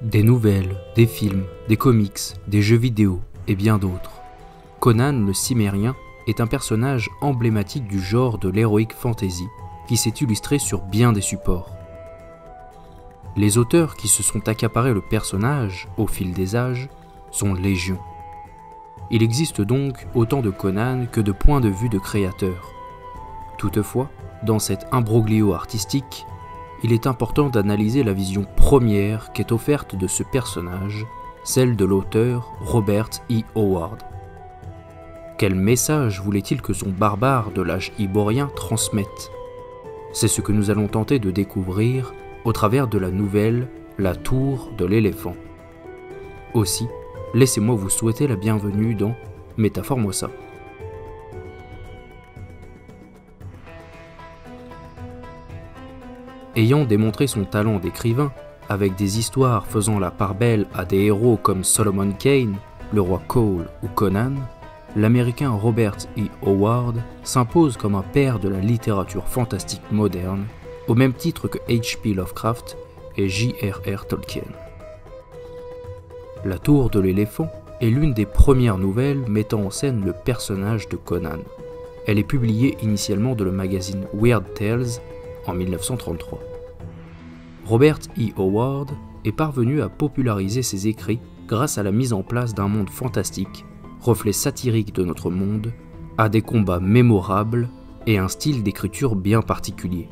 Des nouvelles, des films, des comics, des jeux vidéo et bien d'autres. Conan le Cimmérien est un personnage emblématique du genre de l'heroic fantasy qui s'est illustré sur bien des supports. Les auteurs qui se sont accaparés le personnage au fil des âges sont légion. Il existe donc autant de Conan que de points de vue de créateurs. Toutefois, dans cet imbroglio artistique, il est important d'analyser la vision première qu'est offerte de ce personnage, celle de l'auteur Robert E. Howard. Quel message voulait-il que son barbare de l'âge iborien transmette? C'est ce que nous allons tenter de découvrir au travers de la nouvelle La Tour de l'éléphant. Aussi, laissez-moi vous souhaiter la bienvenue dans Métaformosa. Ayant démontré son talent d'écrivain, avec des histoires faisant la part belle à des héros comme Solomon Kane, le roi Cole ou Conan, l'américain Robert E. Howard s'impose comme un père de la littérature fantastique moderne, au même titre que H.P. Lovecraft et J.R.R. Tolkien. La Tour de l'éléphant est l'une des premières nouvelles mettant en scène le personnage de Conan. Elle est publiée initialement dans le magazine Weird Tales en 1933. Robert E. Howard est parvenu à populariser ses écrits grâce à la mise en place d'un monde fantastique, reflet satirique de notre monde, à des combats mémorables et un style d'écriture bien particulier.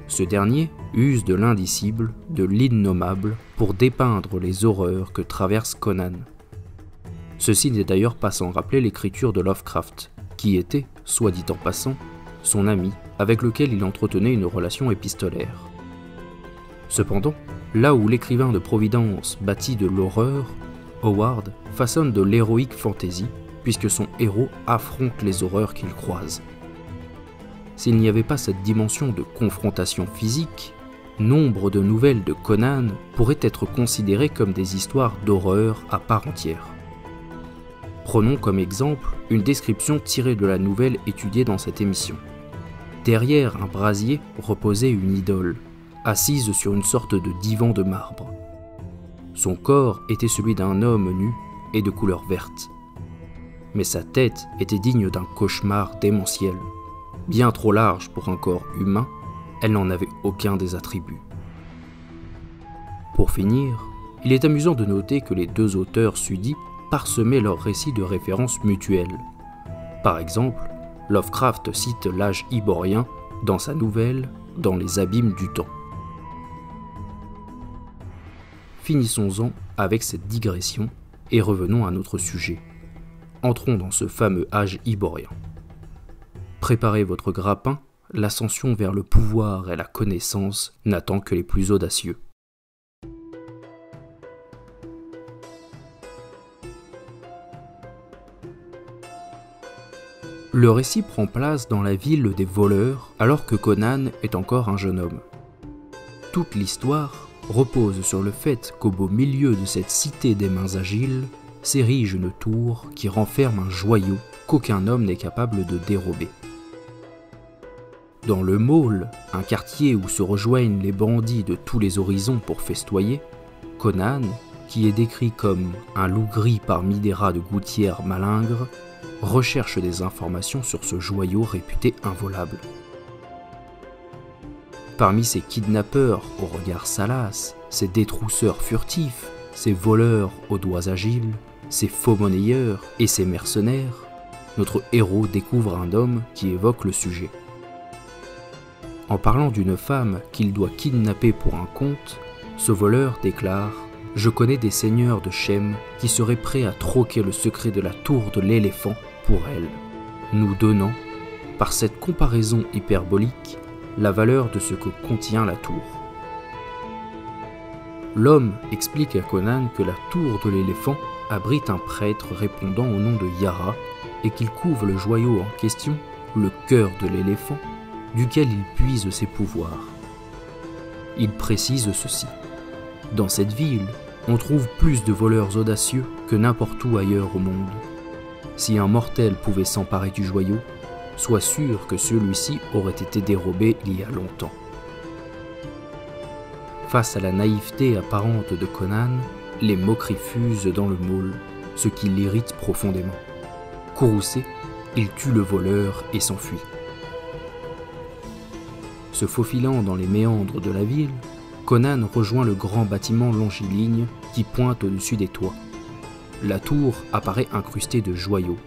Ce dernier use de l'indicible, de l'innommable, pour dépeindre les horreurs que traverse Conan. Ceci n'est d'ailleurs pas sans rappeler l'écriture de Lovecraft, qui était, soit dit en passant, son ami, avec lequel il entretenait une relation épistolaire. Cependant, là où l'écrivain de Providence bâtit de l'horreur, Howard façonne de l'heroic fantasy, puisque son héros affronte les horreurs qu'il croise. S'il n'y avait pas cette dimension de confrontation physique, nombre de nouvelles de Conan pourraient être considérées comme des histoires d'horreur à part entière. Prenons comme exemple une description tirée de la nouvelle étudiée dans cette émission. Derrière un brasier reposait une idole, assise sur une sorte de divan de marbre. Son corps était celui d'un homme nu et de couleur verte. Mais sa tête était digne d'un cauchemar démentiel. Bien trop large pour un corps humain, elle n'en avait aucun des attributs. Pour finir, il est amusant de noter que les deux auteurs sudits parsemaient leurs récits de références mutuelles. Par exemple, Lovecraft cite l'âge iborien dans sa nouvelle « Dans les abîmes du temps ». Finissons-en avec cette digression et revenons à notre sujet. Entrons dans ce fameux âge iborien. Préparez votre grappin, l'ascension vers le pouvoir et la connaissance n'attend que les plus audacieux. Le récit prend place dans la ville des voleurs alors que Conan est encore un jeune homme. Toute l'histoire repose sur le fait qu'au beau milieu de cette cité des mains agiles s'érige une tour qui renferme un joyau qu'aucun homme n'est capable de dérober. Dans le Maule, un quartier où se rejoignent les bandits de tous les horizons pour festoyer, Conan, qui est décrit comme un loup gris parmi des rats de gouttière malingres, recherche des informations sur ce joyau réputé involable. Parmi ces kidnappeurs au regard salace, ces détrousseurs furtifs, ces voleurs aux doigts agiles, ces faux monnayeurs et ces mercenaires, notre héros découvre un homme qui évoque le sujet. En parlant d'une femme qu'il doit kidnapper pour un compte, ce voleur déclare « Je connais des seigneurs de Shem qui seraient prêts à troquer le secret de la tour de l'éléphant pour elle, nous donnant, par cette comparaison hyperbolique, la valeur de ce que contient la tour. » L'homme explique à Conan que la tour de l'éléphant abrite un prêtre répondant au nom de Yara et qu'il couvre le joyau en question, le cœur de l'éléphant, duquel il puise ses pouvoirs. Il précise ceci. Dans cette ville, on trouve plus de voleurs audacieux que n'importe où ailleurs au monde. Si un mortel pouvait s'emparer du joyau, sois sûr que celui-ci aurait été dérobé il y a longtemps. Face à la naïveté apparente de Conan, les moqueries fusent dans le môle, ce qui l'irrite profondément. Courroucé, il tue le voleur et s'enfuit. Se faufilant dans les méandres de la ville, Conan rejoint le grand bâtiment longiligne qui pointe au-dessus des toits. La tour apparaît incrustée de joyaux,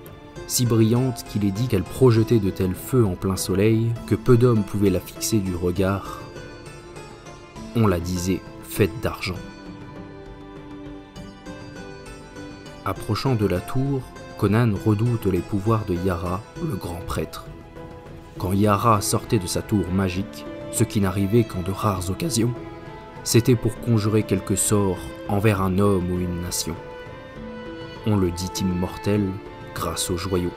si brillante qu'il est dit qu'elle projetait de tels feux en plein soleil que peu d'hommes pouvaient la fixer du regard. On la disait faite d'argent. Approchant de la tour, Conan redoute les pouvoirs de Yara, le grand prêtre. Quand Yara sortait de sa tour magique, ce qui n'arrivait qu'en de rares occasions, c'était pour conjurer quelque sort envers un homme ou une nation. On le dit immortel grâce aux joyaux.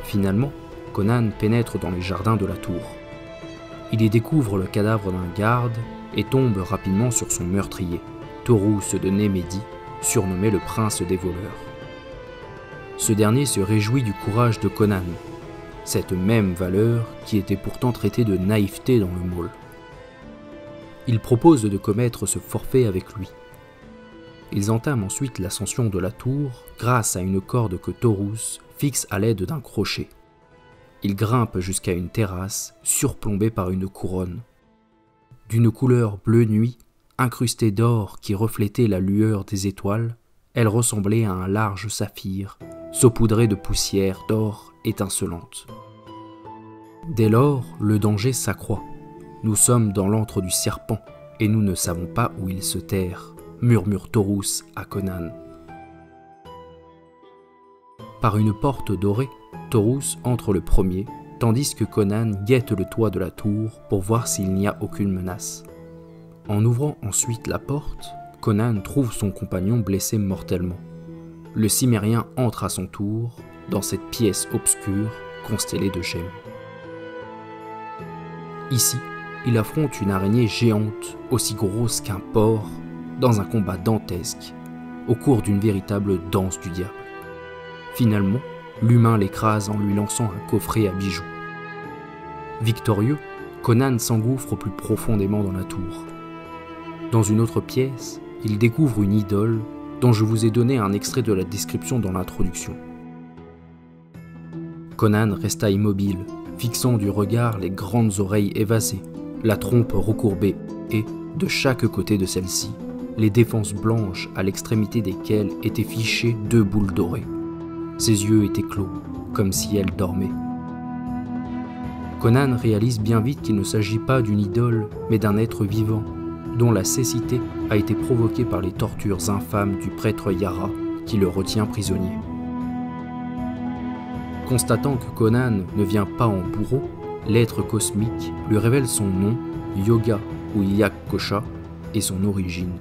Finalement, Conan pénètre dans les jardins de la tour. Il y découvre le cadavre d'un garde et tombe rapidement sur son meurtrier, Taurus de Némédie, surnommé le prince des voleurs. Ce dernier se réjouit du courage de Conan, cette même valeur qui était pourtant traitée de naïveté dans le môle. Il propose de commettre ce forfait avec lui. Ils entament ensuite l'ascension de la tour grâce à une corde que Taurus fixe à l'aide d'un crochet. Ils grimpent jusqu'à une terrasse surplombée par une couronne. D'une couleur bleu nuit, incrustée d'or qui reflétait la lueur des étoiles, elle ressemblait à un large saphir, saupoudré de poussière d'or étincelante. Dès lors, le danger s'accroît. Nous sommes dans l'antre du serpent, et nous ne savons pas où il se terre, murmure Taurus à Conan. Par une porte dorée, Taurus entre le premier, tandis que Conan guette le toit de la tour pour voir s'il n'y a aucune menace. En ouvrant ensuite la porte, Conan trouve son compagnon blessé mortellement. Le Cimmérien entre à son tour dans cette pièce obscure constellée de gemmes. Ici, il affronte une araignée géante aussi grosse qu'un porc dans un combat dantesque au cours d'une véritable danse du diable. Finalement, l'humain l'écrase en lui lançant un coffret à bijoux. Victorieux, Conan s'engouffre plus profondément dans la tour. Dans une autre pièce, il découvre une idole dont je vous ai donné un extrait de la description dans l'introduction. Conan resta immobile, fixant du regard les grandes oreilles évasées, la trompe recourbée et, de chaque côté de celle-ci, les défenses blanches à l'extrémité desquelles étaient fichées 2 boules dorées. Ses yeux étaient clos, comme si elle dormait. Conan réalise bien vite qu'il ne s'agit pas d'une idole, mais d'un être vivant, dont la cécité a été provoquée par les tortures infâmes du prêtre Yara qui le retient prisonnier. Constatant que Conan ne vient pas en bourreau, l'être cosmique lui révèle son nom, Yoga ou Yak-Kosha, et son origine.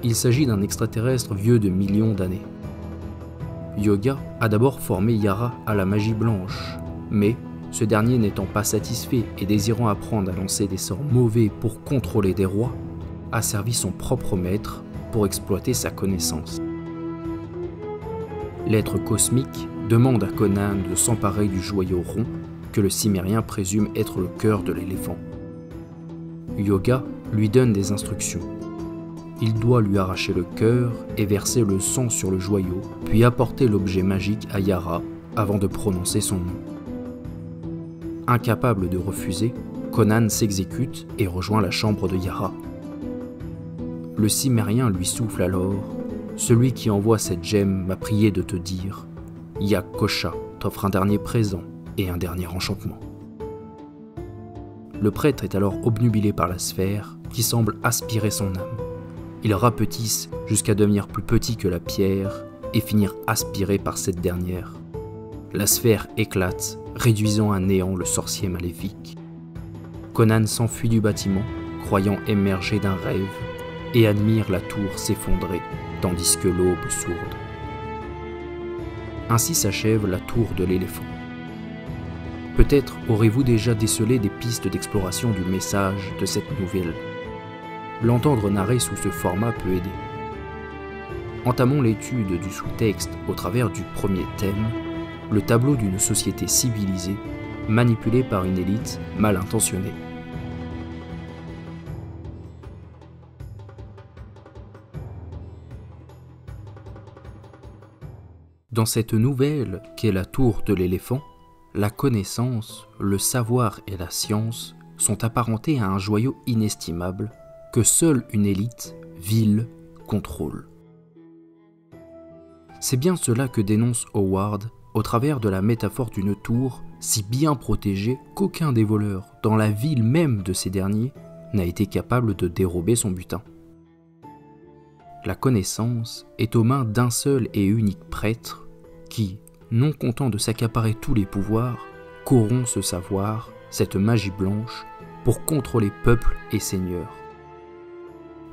Il s'agit d'un extraterrestre vieux de millions d'années. Yoga a d'abord formé Yara à la magie blanche, mais, ce dernier n'étant pas satisfait et désirant apprendre à lancer des sorts mauvais pour contrôler des rois, a servi son propre maître pour exploiter sa connaissance. L'être cosmique demande à Conan de s'emparer du joyau rond que le Cimmérien présume être le cœur de l'éléphant. Yoga lui donne des instructions. Il doit lui arracher le cœur et verser le sang sur le joyau, puis apporter l'objet magique à Yara avant de prononcer son nom. Incapable de refuser, Conan s'exécute et rejoint la chambre de Yara. Le Cimmérien lui souffle alors « Celui qui envoie cette gemme m'a prié de te dire « Yak-Kosha t'offre un dernier présent et un dernier enchantement. » Le prêtre est alors obnubilé par la sphère qui semble aspirer son âme. Il rapetisse jusqu'à devenir plus petit que la pierre et finir aspiré par cette dernière. La sphère éclate, réduisant à néant le sorcier maléfique. Conan s'enfuit du bâtiment, croyant émerger d'un rêve, et admire la tour s'effondrer, tandis que l'aube sourde. Ainsi s'achève la tour de l'éléphant. Peut-être aurez-vous déjà décelé des pistes d'exploration du message de cette nouvelle. L'entendre narrer sous ce format peut aider. Entamons l'étude du sous-texte au travers du premier thème, le tableau d'une société civilisée, manipulée par une élite mal intentionnée. Dans cette nouvelle qu'est la tour de l'éléphant, la connaissance, le savoir et la science sont apparentés à un joyau inestimable que seule une élite, vile, contrôle. C'est bien cela que dénonce Howard au travers de la métaphore d'une tour si bien protégée qu'aucun des voleurs, dans la ville même de ces derniers, n'a été capable de dérober son butin. La connaissance est aux mains d'un seul et unique prêtre qui, non content de s'accaparer tous les pouvoirs, corrompt ce savoir, cette magie blanche, pour contrôler peuples et seigneurs.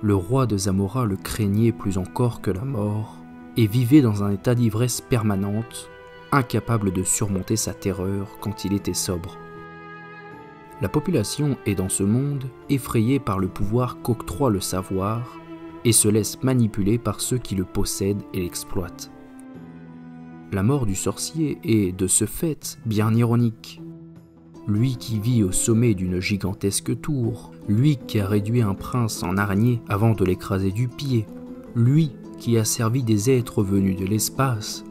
Le roi de Zamora le craignait plus encore que la mort et vivait dans un état d'ivresse permanente, incapable de surmonter sa terreur quand il était sobre. La population est dans ce monde effrayée par le pouvoir qu'octroie le savoir et se laisse manipuler par ceux qui le possèdent et l'exploitent. La mort du sorcier est, de ce fait, bien ironique. Lui qui vit au sommet d'une gigantesque tour, lui qui a réduit un prince en araignée avant de l'écraser du pied, lui qui a servi des êtres venus de l'espace,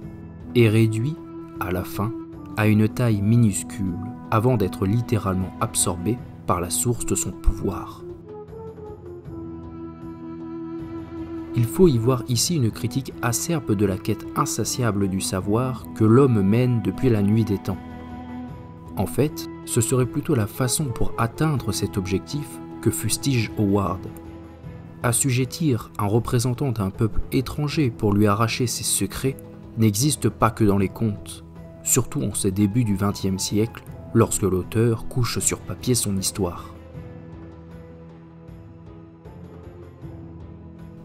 est réduit, à la fin, à une taille minuscule avant d'être littéralement absorbé par la source de son pouvoir. Il faut y voir ici une critique acerbe de la quête insatiable du savoir que l'homme mène depuis la nuit des temps. En fait, ce serait plutôt la façon pour atteindre cet objectif que fustige Howard. Assujettir un représentant d'un peuple étranger pour lui arracher ses secrets n'existe pas que dans les contes, surtout en ces débuts du XXe siècle, lorsque l'auteur couche sur papier son histoire.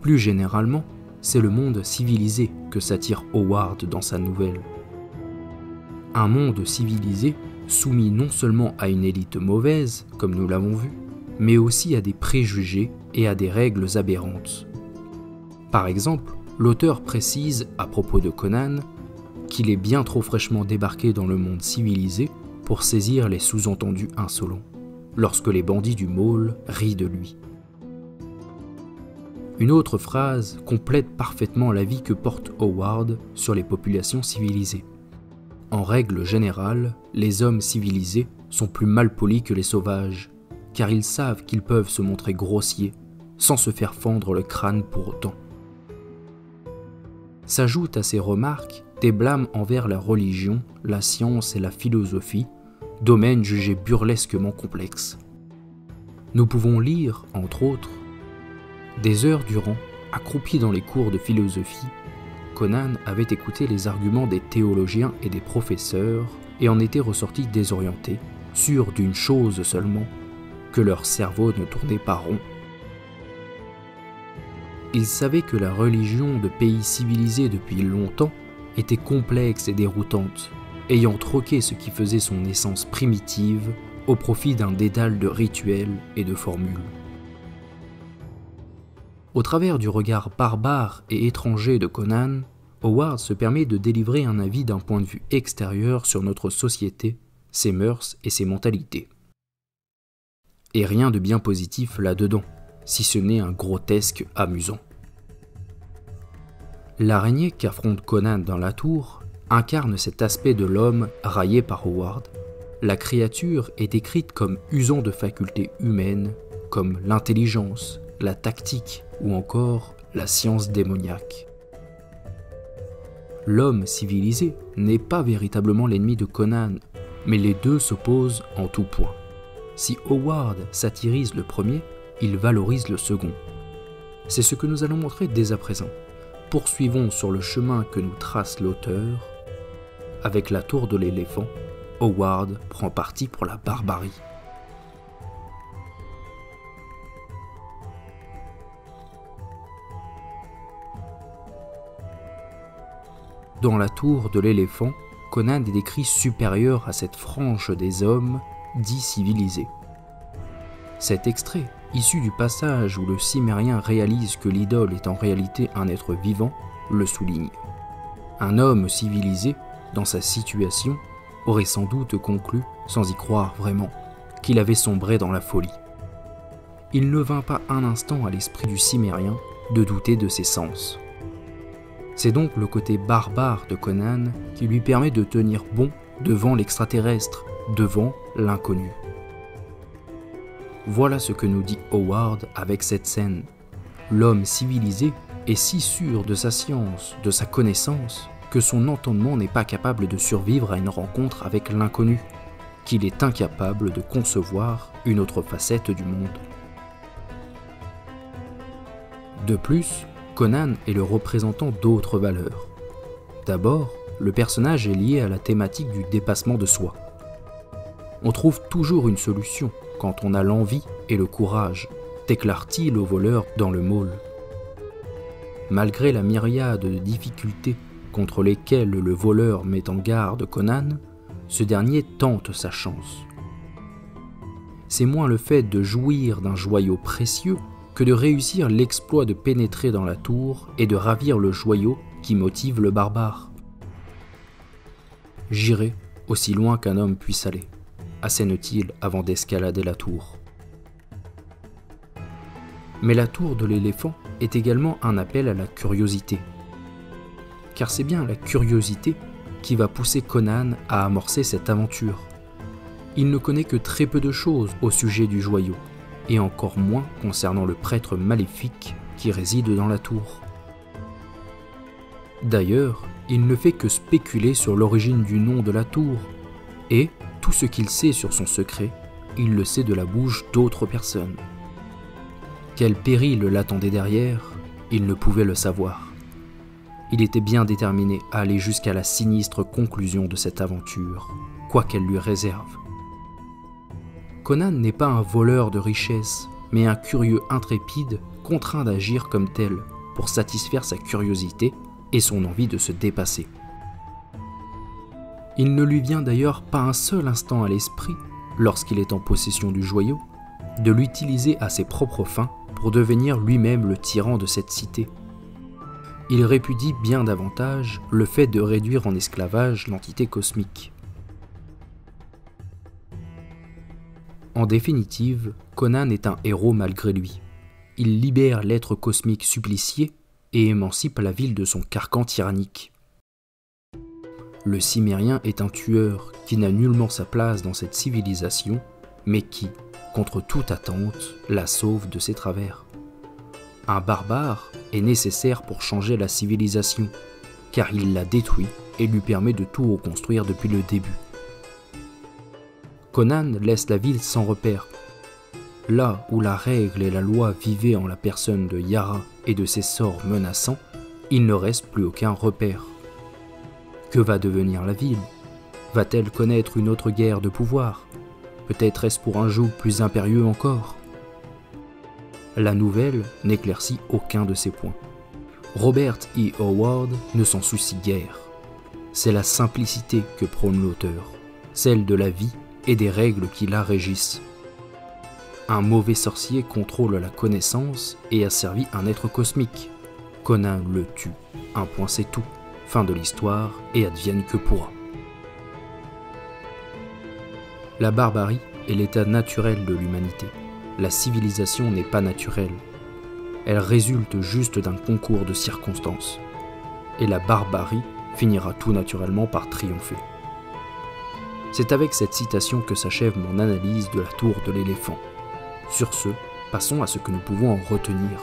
Plus généralement, c'est le monde civilisé que s'attire Howard dans sa nouvelle. Un monde civilisé soumis non seulement à une élite mauvaise, comme nous l'avons vu, mais aussi à des préjugés et à des règles aberrantes. Par exemple, l'auteur précise, à propos de Conan, qu'il est bien trop fraîchement débarqué dans le monde civilisé pour saisir les sous-entendus insolents, lorsque les bandits du Maule rient de lui. Une autre phrase complète parfaitement l'avis que porte Howard sur les populations civilisées. En règle générale, les hommes civilisés sont plus malpolis que les sauvages, car ils savent qu'ils peuvent se montrer grossiers, sans se faire fendre le crâne pour autant. S'ajoutent à ces remarques des blâmes envers la religion, la science et la philosophie, domaines jugés burlesquement complexes. Nous pouvons lire, entre autres, des heures durant, accroupi dans les cours de philosophie, Conan avait écouté les arguments des théologiens et des professeurs et en était ressorti désorienté, sûr d'une chose seulement, que leur cerveau ne tournait pas rond. Il savait que la religion de pays civilisés depuis longtemps était complexe et déroutante, ayant troqué ce qui faisait son essence primitive au profit d'un dédale de rituels et de formules. Au travers du regard barbare et étranger de Conan, Howard se permet de délivrer un avis d'un point de vue extérieur sur notre société, ses mœurs et ses mentalités. Et rien de bien positif là-dedans, si ce n'est un grotesque amusant. L'araignée qu'affronte Conan dans la tour incarne cet aspect de l'homme raillé par Howard. La créature est décrite comme usant de facultés humaines, comme l'intelligence, la tactique ou encore la science démoniaque. L'homme civilisé n'est pas véritablement l'ennemi de Conan, mais les deux s'opposent en tout point. Si Howard satirise le premier, il valorise le second. C'est ce que nous allons montrer dès à présent. Poursuivons sur le chemin que nous trace l'auteur. Avec la tour de l'éléphant, Howard prend parti pour la barbarie. Dans la tour de l'éléphant, Conan est décrit supérieur à cette frange des hommes dits civilisés. Cet extrait, issu du passage où le Cimmérien réalise que l'idole est en réalité un être vivant, le souligne. Un homme civilisé, dans sa situation, aurait sans doute conclu, sans y croire vraiment, qu'il avait sombré dans la folie. Il ne vint pas un instant à l'esprit du Cimmérien de douter de ses sens. C'est donc le côté barbare de Conan qui lui permet de tenir bon devant l'extraterrestre, devant l'inconnu. Voilà ce que nous dit Howard avec cette scène. L'homme civilisé est si sûr de sa science, de sa connaissance, que son entendement n'est pas capable de survivre à une rencontre avec l'inconnu, qu'il est incapable de concevoir une autre facette du monde. De plus, Conan est le représentant d'autres valeurs. D'abord, le personnage est lié à la thématique du dépassement de soi. On trouve toujours une solution quand on a l'envie et le courage, déclare-t-il au voleur dans le mall. Malgré la myriade de difficultés contre lesquelles le voleur met en garde Conan, ce dernier tente sa chance. C'est moins le fait de jouir d'un joyau précieux que de réussir l'exploit de pénétrer dans la tour et de ravir le joyau qui motive le barbare. « J'irai aussi loin qu'un homme puisse aller », assène-t-il avant d'escalader la tour. Mais la tour de l'éléphant est également un appel à la curiosité. Car c'est bien la curiosité qui va pousser Conan à amorcer cette aventure. Il ne connaît que très peu de choses au sujet du joyau, et encore moins concernant le prêtre maléfique qui réside dans la tour. D'ailleurs, il ne fait que spéculer sur l'origine du nom de la tour, et tout ce qu'il sait sur son secret, il le sait de la bouche d'autres personnes. Quel péril l'attendait derrière, il ne pouvait le savoir. Il était bien déterminé à aller jusqu'à la sinistre conclusion de cette aventure, quoi qu'elle lui réserve. Conan n'est pas un voleur de richesses, mais un curieux intrépide contraint d'agir comme tel pour satisfaire sa curiosité et son envie de se dépasser. Il ne lui vient d'ailleurs pas un seul instant à l'esprit, lorsqu'il est en possession du joyau, de l'utiliser à ses propres fins pour devenir lui-même le tyran de cette cité. Il répudie bien davantage le fait de réduire en esclavage l'entité cosmique. En définitive, Conan est un héros malgré lui. Il libère l'être cosmique supplicié et émancipe la ville de son carcan tyrannique. Le Cimmérien est un tueur qui n'a nullement sa place dans cette civilisation, mais qui, contre toute attente, la sauve de ses travers. Un barbare est nécessaire pour changer la civilisation, car il la détruit et lui permet de tout reconstruire depuis le début. Conan laisse la ville sans repère. Là où la règle et la loi vivaient en la personne de Yara et de ses sorts menaçants, il ne reste plus aucun repère. Que va devenir la ville? Va-t-elle connaître une autre guerre de pouvoir? Peut-être est-ce pour un joug plus impérieux encore? La nouvelle n'éclaircit aucun de ces points. Robert E. Howard ne s'en soucie guère. C'est la simplicité que prône l'auteur, celle de la vie et des règles qui la régissent. Un mauvais sorcier contrôle la connaissance et asservit un être cosmique. Conan le tue. Un point c'est tout. Fin de l'histoire et advienne que pourra. La barbarie est l'état naturel de l'humanité. La civilisation n'est pas naturelle. Elle résulte juste d'un concours de circonstances. Et la barbarie finira tout naturellement par triompher. C'est avec cette citation que s'achève mon analyse de la tour de l'éléphant. Sur ce, passons à ce que nous pouvons en retenir.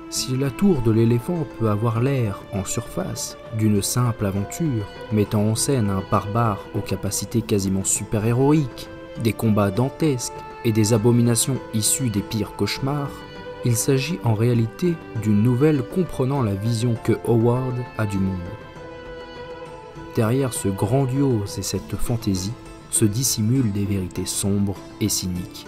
Si la tour de l'éléphant peut avoir l'air, en surface, d'une simple aventure, mettant en scène un barbare aux capacités quasiment super-héroïques, des combats dantesques et des abominations issues des pires cauchemars, il s'agit en réalité d'une nouvelle comprenant la vision que Howard a du monde. Derrière ce grandiose et cette fantaisie se dissimulent des vérités sombres et cyniques.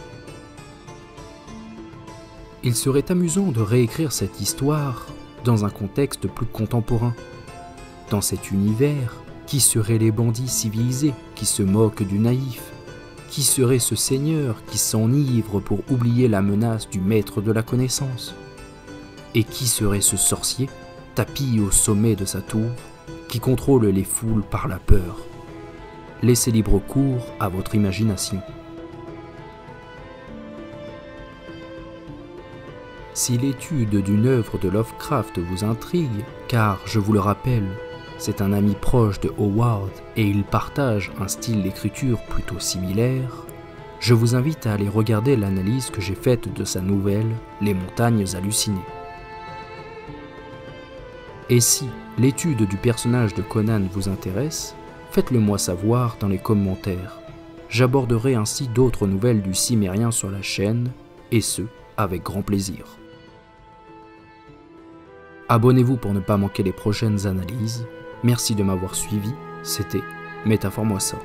Il serait amusant de réécrire cette histoire dans un contexte plus contemporain. Dans cet univers, qui seraient les bandits civilisés qui se moquent du naïf? Qui serait ce seigneur qui s'enivre pour oublier la menace du maître de la connaissance? Et qui serait ce sorcier, tapi au sommet de sa tour, qui contrôle les foules par la peur? Laissez libre cours à votre imagination. Si l'étude d'une œuvre de Lovecraft vous intrigue, car, je vous le rappelle, c'est un ami proche de Howard et il partage un style d'écriture plutôt similaire, je vous invite à aller regarder l'analyse que j'ai faite de sa nouvelle « Les montagnes hallucinées ». Et si l'étude du personnage de Conan vous intéresse, faites-le moi savoir dans les commentaires. J'aborderai ainsi d'autres nouvelles du Cimmérien sur la chaîne, et ce, avec grand plaisir. Abonnez-vous pour ne pas manquer les prochaines analyses. Merci de m'avoir suivi, c'était Métaphore-moi ça.